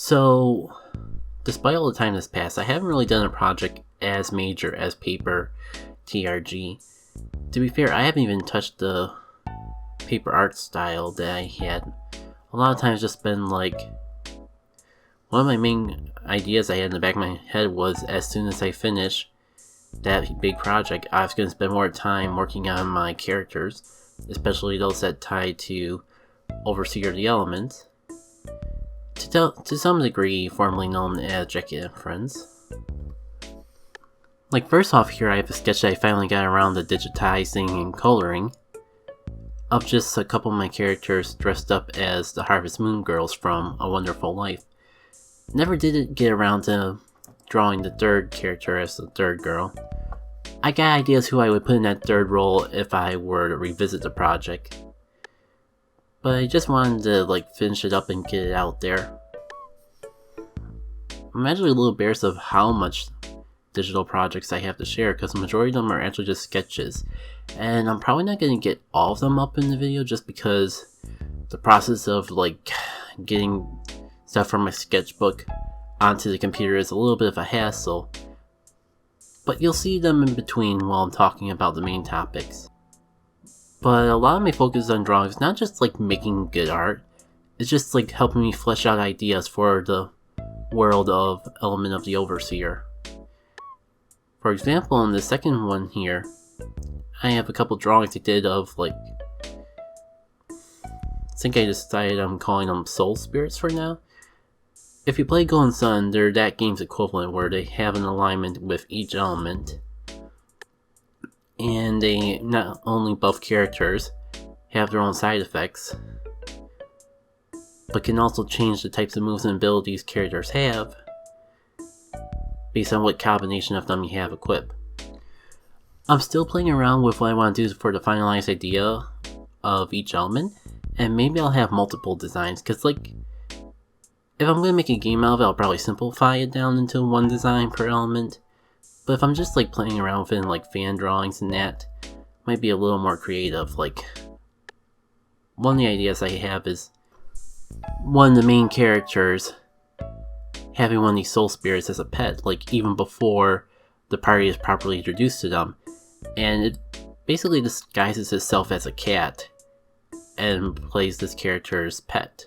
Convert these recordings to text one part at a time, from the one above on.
So, despite all the time that's passed, I haven't really done a project as major as paper TRG. To be fair, I haven't even touched the paper art style that I had. A lot of times just been like, one of my main ideas I had in the back of my head was as soon as I finish that big project, I was going to spend more time working on my characters, especially those that tie to Overseer of the Elements. To some degree, formerly known as Jackie and Friends. Like, first off here, I have a sketch that I finally got around to digitizing and coloring of just a couple of my characters dressed up as the Harvest Moon girls from A Wonderful Life. Never did get around to drawing the third character as the third girl. I got ideas who I would put in that third role if I were to revisit the project. But I just wanted to finish it up and get it out there. I'm actually a little embarrassed of how much digital projects I have to share because the majority of them are actually just sketches. And I'm probably not going to get all of them up in the video just because the process of getting stuff from my sketchbook onto the computer is a little bit of a hassle. But you'll see them in between while I'm talking about the main topics. But a lot of my focus on drawing is not just making good art, it's just helping me flesh out ideas for the world of Element of the Overseer. For example, in the second one here, I have a couple drawings I did of I think I decided I'm calling them soul spirits for now. If you play Golden Sun, they're that game's equivalent where they have an alignment with each element. And they not only buff characters, have their own side effects, but can also change the types of moves and abilities characters have based on what combination of them you have equipped. I'm still playing around with what I want to do for the finalized idea of each element, and maybe I'll have multiple designs, because if I'm going to make a game out of it, I'll probably simplify it down into one design per element. But if I'm just playing around with it in fan drawings and that, might be a little more creative. One of the ideas I have is one of the main characters having one of these soul spirits as a pet, even before the party is properly introduced to them. And it basically disguises itself as a cat and plays this character's pet.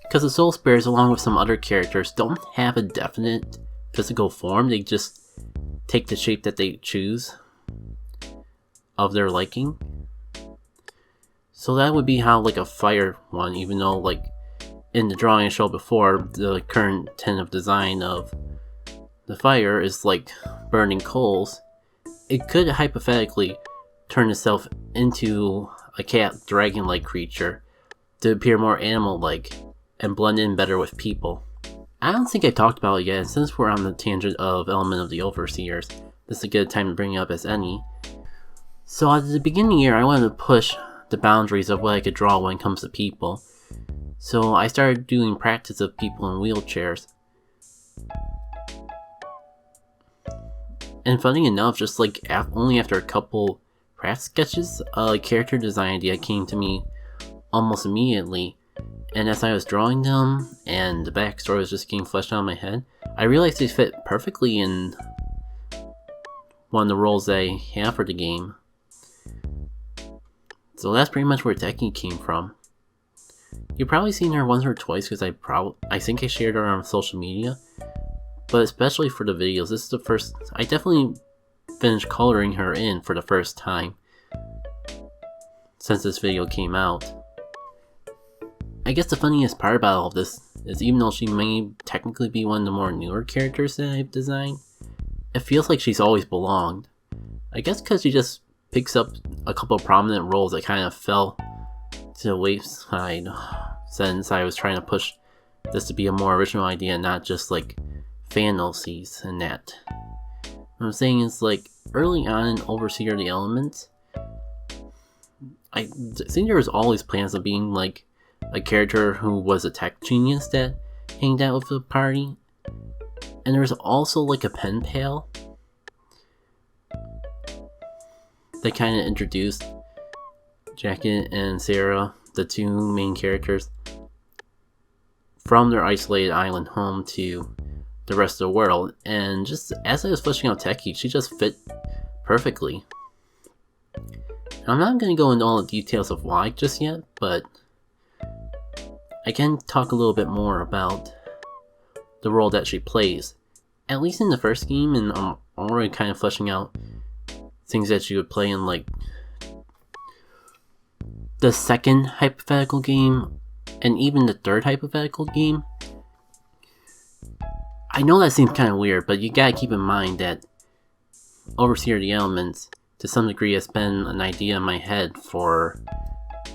Because the soul spirits, along with some other characters, don't have a definite physical form, they just take the shape that they choose of their liking. So that would be how a fire one, even though in the drawing I showed before, the current tentative design of the fire is burning coals, it could hypothetically turn itself into a cat dragon-like creature to appear more animal-like and blend in better with people. I don't think I talked about it yet, and since we're on the tangent of Element of the Overseers, this is a good time to bring it up as any. So at the beginning of the year, I wanted to push the boundaries of what I could draw when it comes to people. So I started doing practice of people in wheelchairs. And funny enough, just only after a couple craft sketches, a character design idea came to me almost immediately. And as I was drawing them, and the backstory was just getting fleshed out in my head, I realized they fit perfectly in one of the roles that I have for the game. So that's pretty much where Techie came from. You've probably seen her once or twice because I think I shared her on social media. But especially for the videos, this is the first... I definitely finished coloring her in for the first time since this video came out. I guess the funniest part about all of this is even though she may technically be one of the more newer characters that I've designed, it feels like she's always belonged. I guess because she just picks up a couple of prominent roles that kind of fell to the wayside since I was trying to push this to be a more original idea and not just fantasies and that. What I'm saying is early on in Overseer of the Elements, I think there was always plans of being a character who was a tech genius that hanged out with the party. And there was also a pen pal that kind of introduced Jackie and Sarah, the two main characters, from their isolated island home to the rest of the world. And just as I was fleshing out Techie, she just fit perfectly. I'm not going to go into all the details of why just yet, but I can talk a little bit more about the role that she plays. At least in the first game, and I'm already kind of fleshing out things that she would play in like the second hypothetical game, and even the third hypothetical game. I know that seems kind of weird, but you gotta keep in mind that Overseer of the Elements, to some degree, has been an idea in my head for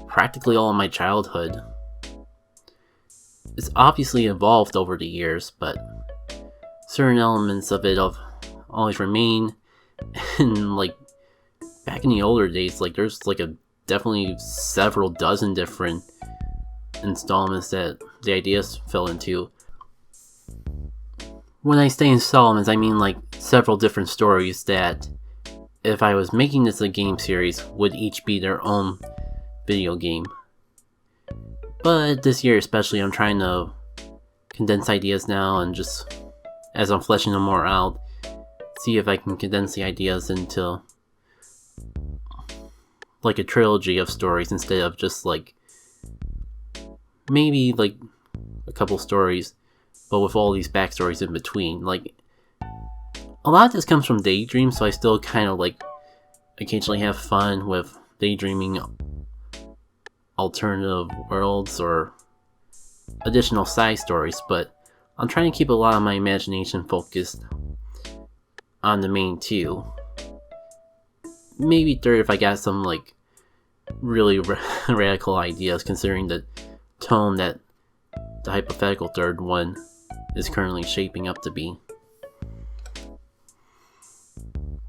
practically all of my childhood. It's obviously evolved over the years, but certain elements of it have always remained. And like back in the older days, like there's like definitely several dozen different installments that the ideas fell into. When I say installments, I mean like several different stories that, if I was making this a game series, would each be their own video game. But this year especially, I'm trying to condense ideas now, and just as I'm fleshing them more out, see if I can condense the ideas into like a trilogy of stories instead of just like maybe like a couple stories, but with all these backstories in between. Like, a lot of this comes from daydream, so I still kind of like occasionally have fun with daydreaming alternative worlds or additional side stories, but I'm trying to keep a lot of my imagination focused on the main two. Maybe third if I got some like really radical ideas, considering the tone that the hypothetical third one is currently shaping up to be.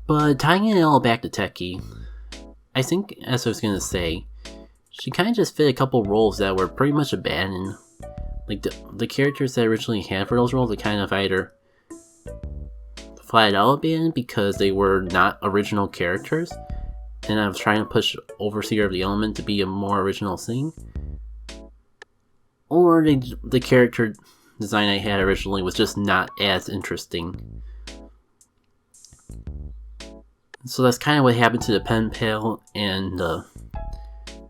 But tying it all back to Techie, I think, as I was gonna say, she kind of just fit a couple roles that were pretty much abandoned. Like the characters that originally had for those roles, they kind of either flat out abandoned because they were not original characters, and I was trying to push Overseer of the Element to be a more original thing, or the character design I had originally was just not as interesting. So that's kind of what happened to the pen pal and the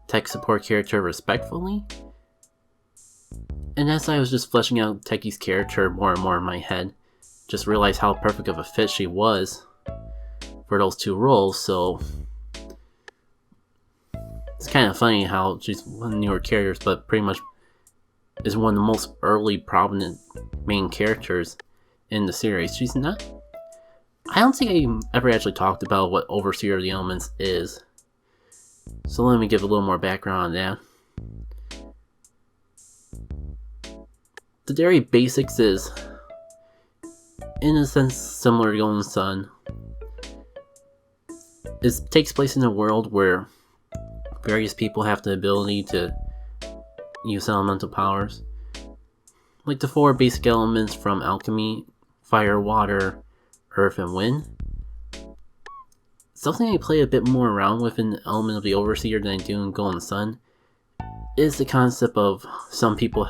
tech support character respectfully. And as I was just fleshing out Techie's character more and more in my head, just realized how perfect of a fit she was for those two roles. So it's kind of funny how she's one of the newer characters, but pretty much is one of the most early prominent main characters in the series. She's not... I don't think I ever actually talked about what Overseer of the Elements is. So let me give a little more background on that. The very basics is, in a sense, similar to Golden Sun. It takes place in a world where various people have the ability to use elemental powers. Like the four basic elements from alchemy: fire, water, earth, and wind. Something I play a bit more around with in the element of the Overseer than I do in Golden Sun is the concept of some people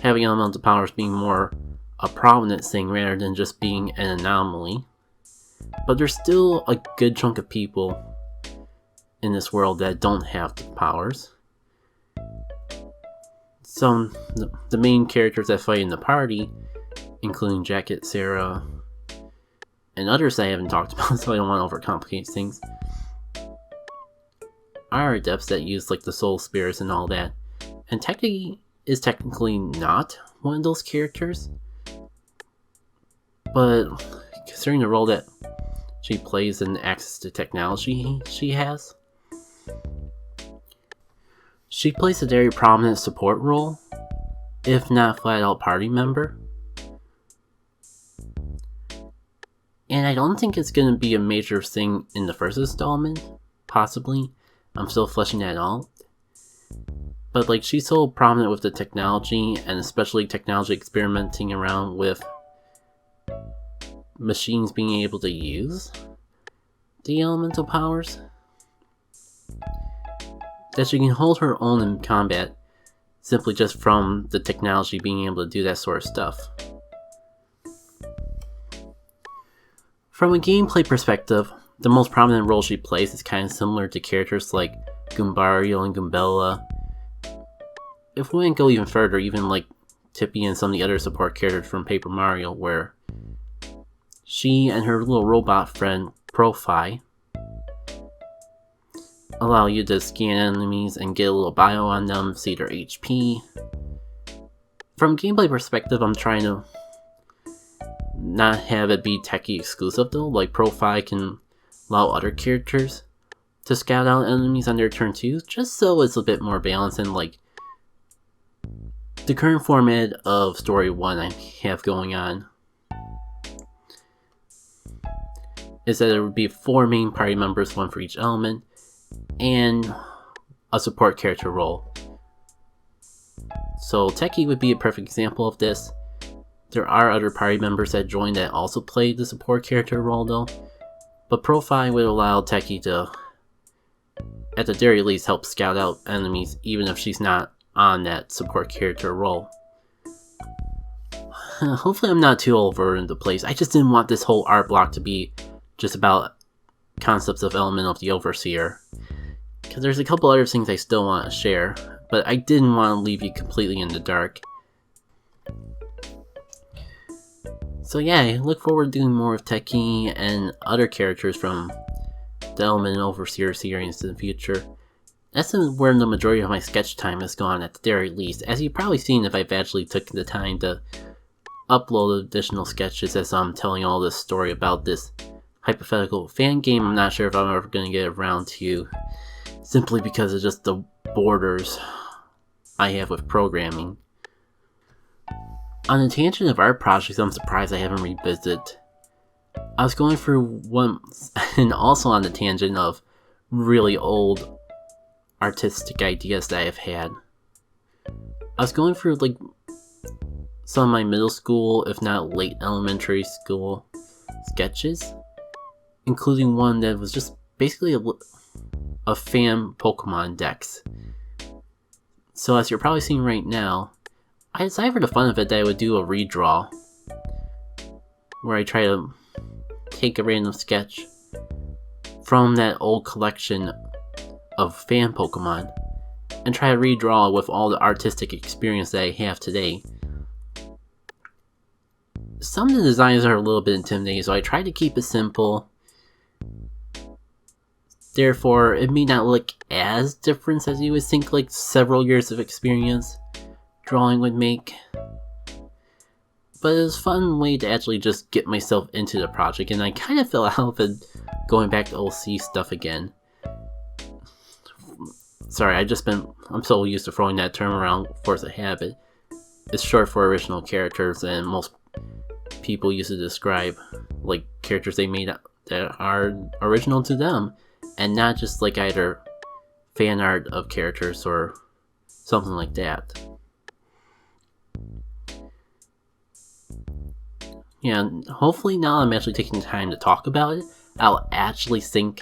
having elemental powers being more a prominent thing rather than just being an anomaly. But there's still a good chunk of people in this world that don't have the powers. The main characters that fight in the party, including Jacket, Sarah, and others I haven't talked about, so I don't want to overcomplicate things, are adepts that use like the soul spirits and all that. And Techie is technically not one of those characters, but considering the role that she plays and the access to technology she has, she plays a very prominent support role, if not flat out party member. And I don't think it's going to be a major thing in the first installment, possibly. I'm still fleshing that out. But like, she's so prominent with the technology, and especially technology experimenting around with machines being able to use the elemental powers, that she can hold her own in combat simply just from the technology being able to do that sort of stuff. From a gameplay perspective, the most prominent role she plays is kind of similar to characters like Goombario and Goombella. If we go even further, even like Tippy and some of the other support characters from Paper Mario, where she and her little robot friend Profi allow you to scan enemies and get a little bio on them, see their HP. From a gameplay perspective, I'm trying to not have it be techie exclusive though. Like Profi can allow other characters to scout out enemies on their turn too, just so it's a bit more balanced. And like the current format of Story 1 I have going on is that there would be 4 main party members, 1 for each element, and a support character role. So Techie would be a perfect example of this. There are other party members that join that also play the support character role though, but Profi would allow Techie to, at the very least, help scout out enemies even if she's not on that support character role. Hopefully I'm not too over into place. I just didn't want this whole art block to be just about concepts of Element of the Overseer, because there's a couple other things I still want to share, but I didn't want to leave you completely in the dark. So yeah, I look forward to doing more with Techie and other characters from the Element and Overseer series in the future. That's where the majority of my sketch time has gone at the very least, as you've probably seen if I've actually taken the time to upload additional sketches as I'm telling all this story about this hypothetical fan game. I'm not sure if I'm ever going to get around to, simply because of just the borders I have with programming. On the tangent of art projects I'm surprised I haven't revisited, I was going through one, and also on the tangent of really old artistic ideas that I've had. I was going through like some of my middle school, if not late elementary school sketches, including one that was just basically a fan Pokemon dex. So as you're probably seeing right now, I decided for the fun of it that I would do a redraw, where I try to take a random sketch from that old collection of fan Pokemon and try to redraw it with all the artistic experience that I have today. Some of the designs are a little bit intimidating, so I try to keep it simple. Therefore, it may not look as different as you would think like several years of experience drawing would make. But it was a fun way to actually just get myself into the project, and I kind of fell out of it going back to OC stuff again. Sorry, I'm so used to throwing that term around, force of habit. It's short for original characters, and most people use it to describe like characters they made that are original to them, and not just like either fan art of characters or something like that. Yeah, hopefully now I'm actually taking the time to talk about it, I'll actually think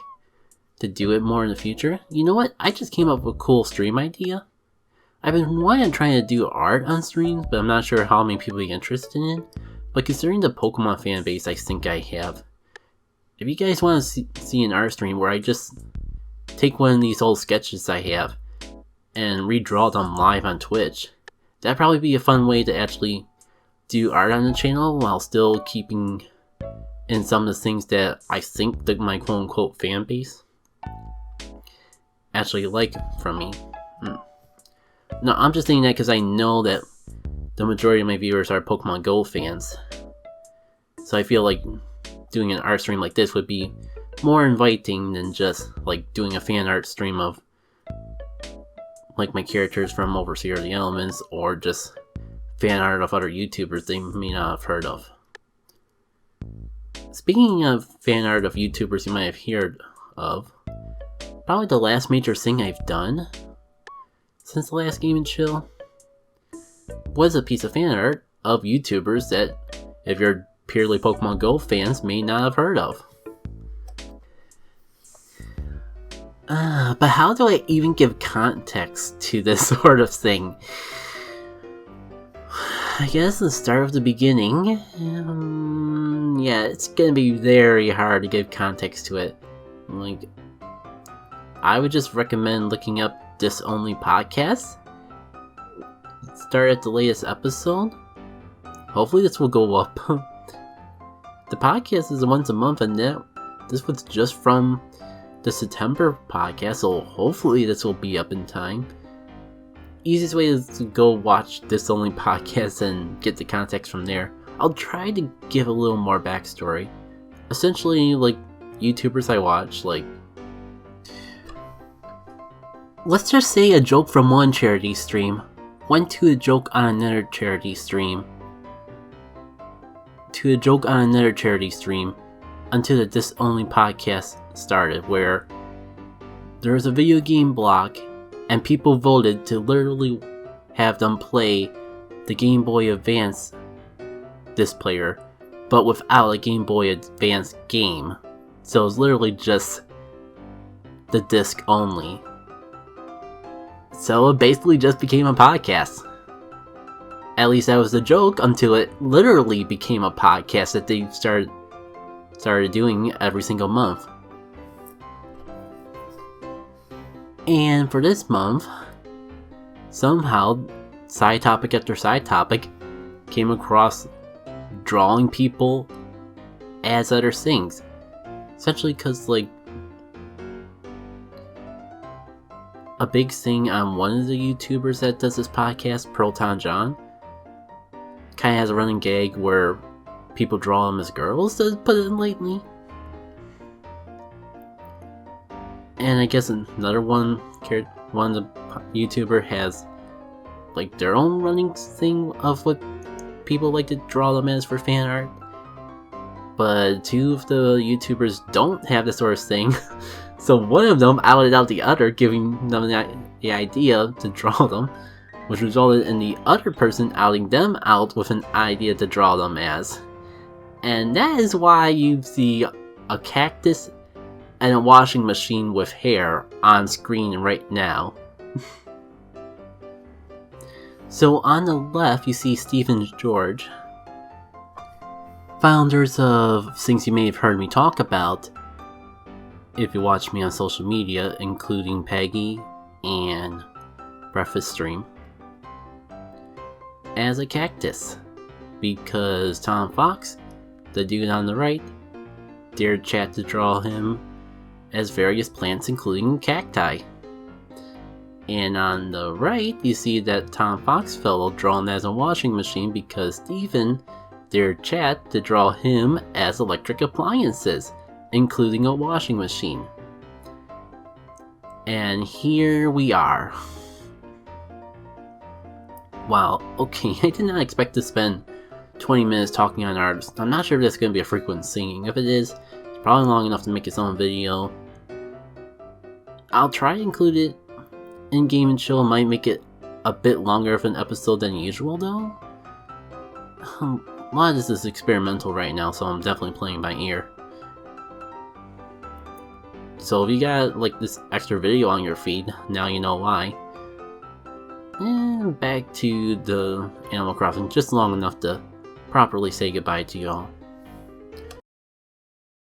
to do it more in the future. You know what? I just came up with a cool stream idea. I've been wanting to try to do art on streams, but I'm not sure how many people are interested in it. But considering the Pokemon fan base I think I have, if you guys want to see an art stream where I just take one of these old sketches I have and redraw them live on Twitch, that'd probably be a fun way to actually do art on the channel while still keeping in some of the things that I think that my quote-unquote fan base actually like from me. No, I'm just saying that because I know that the majority of my viewers are Pokemon Go fans. So I feel like doing an art stream like this would be more inviting than just like doing a fan art stream of like my characters from Overseer of the Elements, or just fan art of other YouTubers they may not have heard of. Speaking of fan art of YouTubers you might have heard of, probably the last major thing I've done since the last Game & Chill was a piece of fan art of YouTubers that, if you're purely Pokemon Go fans, may not have heard of. But how do I even give context to this sort of thing? I guess the start of the beginning. Yeah, it's gonna be very hard to give context to it. Like, I would just recommend looking up This Only Podcast. Start at the latest episode. Hopefully this will go up. The podcast is once a month, and this was just from the September podcast, so hopefully this will be up in time. Easiest way is to go watch This Only Podcast and get the context from there. I'll try to give a little more backstory. Essentially, like, YouTubers I watch, like, let's just say a joke from one charity stream went to a joke on another charity stream, to a joke on another charity stream, until the This Only Podcast started, where there was a video game block and people voted to literally have them play the Game Boy Advance disc player, but without a Game Boy Advance game. So it's literally just the disc only. So it basically just became a podcast. At least that was the joke, until it literally became a podcast that they started doing every single month. And for this month, somehow, side topic after side topic came across drawing people as other things. Essentially because, like, a big thing on one of the YouTubers that does this podcast, Proton John, kind of has a running gag where people draw them as girls, to put it lightly. And I guess another one of the YouTuber has, like, their own running thing of what people like to draw them as for fan art. But two of the YouTubers don't have this sort of thing. So one of them outed out the other, giving them the idea to draw them, which resulted in the other person outing them out with an idea to draw them as. And that is why you see a cactus and a washing machine with hair on screen right now. So on the left you see Steve and George, founders of things you may have heard me talk about if you watch me on social media, including Peggy and Breakfast Stream, as a cactus, because Tom Fox, the dude on the right, dared chat to draw him as various plants, including cacti. And on the right, you see that Tom Fox fellow drawn as a washing machine because Steven dared chat to draw him as electric appliances, including a washing machine. And here we are. Wow, okay, I did not expect to spend 20 minutes talking on artists. I'm not sure if that's going to be a frequent singing. If it is, it's probably long enough to make its own video. I'll try to include it in Game and Chill. Might make it a bit longer of an episode than usual though. A lot of this is experimental right now, so I'm definitely playing by ear. So if you got like this extra video on your feed, now you know why. And back to the Animal Crossing, just long enough to properly say goodbye to y'all.